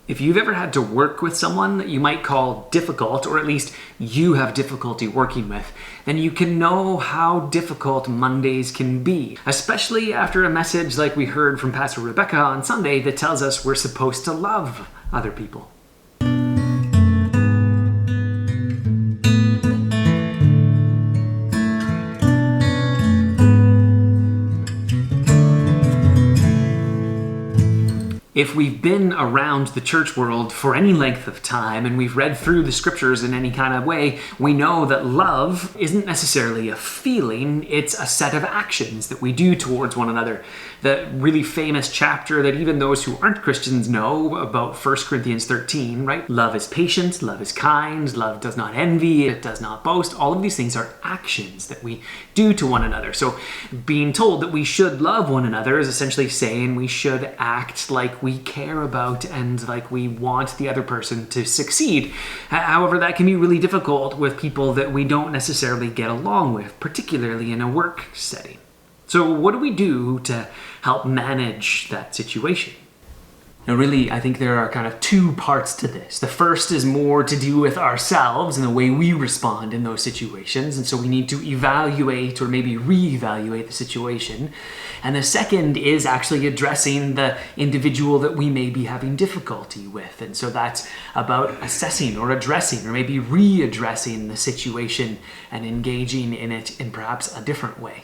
If you've ever had to work with someone that you might call difficult, or at least you have difficulty working with, then you can know how difficult Mondays can be, especially after a message like we heard from Pastor Rebecca on Sunday that tells us we're supposed to love other people. If we've been around the church world for any length of time and we've read through the scriptures in any kind of way, we know that love isn't necessarily a feeling, it's a set of actions that we do towards one another. The really famous chapter that even those who aren't Christians know about 1 Corinthians 13, right? Love is patient, love is kind, love does not envy, it does not boast. All of these things are actions that we do to one another. So being told that we should love one another is essentially saying we should act like we care about and like we want the other person to succeed. However, that can be really difficult with people that we don't necessarily get along with, particularly in a work setting. So what do we do to help manage that situation? Now really, I think there are kind of two parts to this. The first is more to do with ourselves and the way we respond in those situations. And so we need to evaluate or maybe reevaluate the situation. And the second is actually addressing the individual that we may be having difficulty with. And so that's about assessing or addressing or maybe readdressing the situation and engaging in it in perhaps a different way.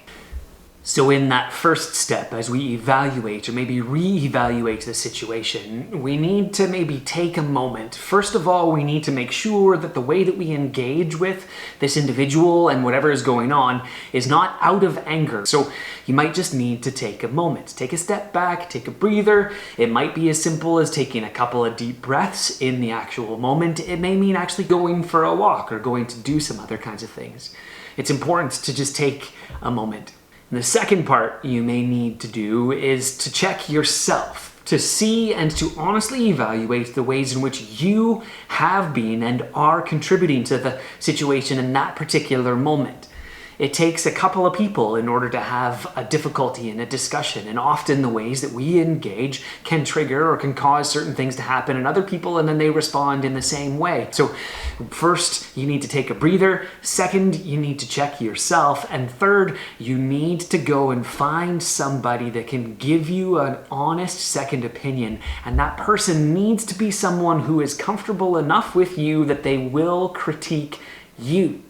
So in that first step, as we evaluate or maybe reevaluate the situation, we need to maybe take a moment. First of all, we need to make sure that the way that we engage with this individual and whatever is going on is not out of anger. So you might just need to take a moment, take a step back, take a breather. It might be as simple as taking a couple of deep breaths in the actual moment. It may mean actually going for a walk or going to do some other kinds of things. It's important to just take a moment. And the second part you may need to do is to check yourself, to see and to honestly evaluate the ways in which you have been and are contributing to the situation in that particular moment. It takes a couple of people in order to have a difficulty in a discussion, and often the ways that we engage can trigger or can cause certain things to happen in other people, and then they respond in the same way. So first, you need to take a breather. Second, you need to check yourself. And third, you need to go and find somebody that can give you an honest second opinion. And that person needs to be someone who is comfortable enough with you that they will critique you.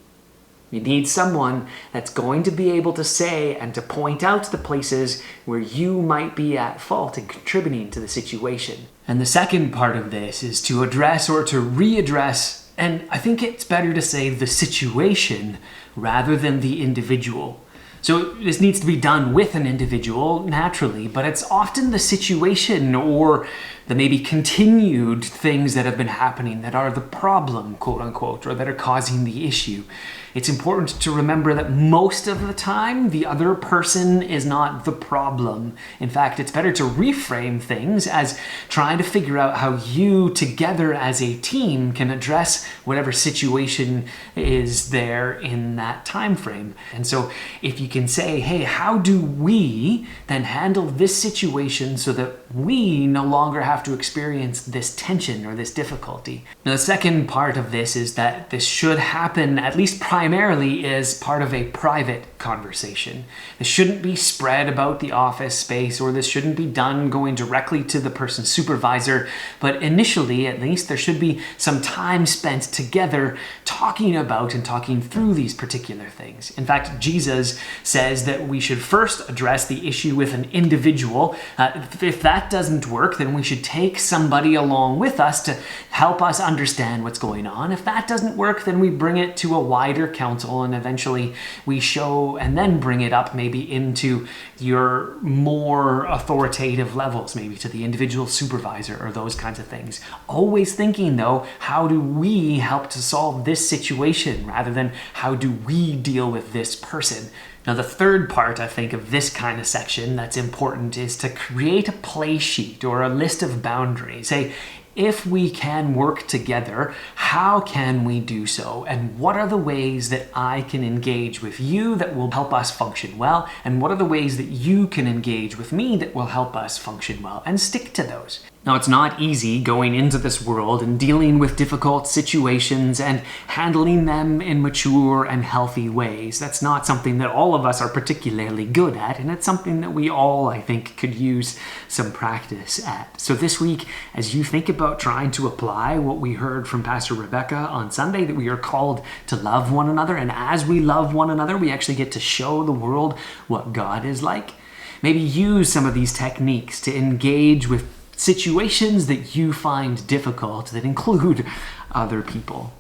You need someone that's going to be able to say and to point out the places where you might be at fault in contributing to the situation. And the second part of this is to address or to readdress, and I think it's better to say the situation rather than the individual. So this needs to be done with an individual, naturally, but it's often the situation or the maybe continued things that have been happening that are the problem, quote unquote, or that are causing the issue. It's important to remember that most of the time, the other person is not the problem. In fact, it's better to reframe things as trying to figure out how you together as a team can address whatever situation is there in that time frame. And so if you can say, hey, how do we then handle this situation so that we no longer have to experience this tension or this difficulty? Now, the second part of this is that this should happen, at least primarily, as part of a private conversation. This shouldn't be spread about the office space, or this shouldn't be done going directly to the person's supervisor, but initially, at least, there should be some time spent together talking about and talking through these particular things. In fact, Jesus says that we should first address the issue with an individual. If that doesn't work, then we should take somebody along with us to help us understand what's going on. If that doesn't work, then we bring it to a wider council, and eventually we show and then bring it up maybe into your more authoritative levels, maybe to the individual supervisor or those kinds of things. Always thinking, though, how do we help to solve this situation rather than how do we deal with this person? Now, the third part, I think, of this kind of section that's important is to create a play sheet or a list of boundaries. Say, If we can work together, how can we do so? And what are the ways that I can engage with you that will help us function well? And what are the ways that you can engage with me that will help us function well? And stick to those. Now, it's not easy going into this world and dealing with difficult situations and handling them in mature and healthy ways. That's not something that all of us are particularly good at, and it's something that we all, I think, could use some practice at. So this week, as you think about trying to apply what we heard from Pastor Rebecca on Sunday, that we are called to love one another, and as we love one another, we actually get to show the world what God is like. Maybe use some of these techniques to engage with situations that you find difficult that include other people.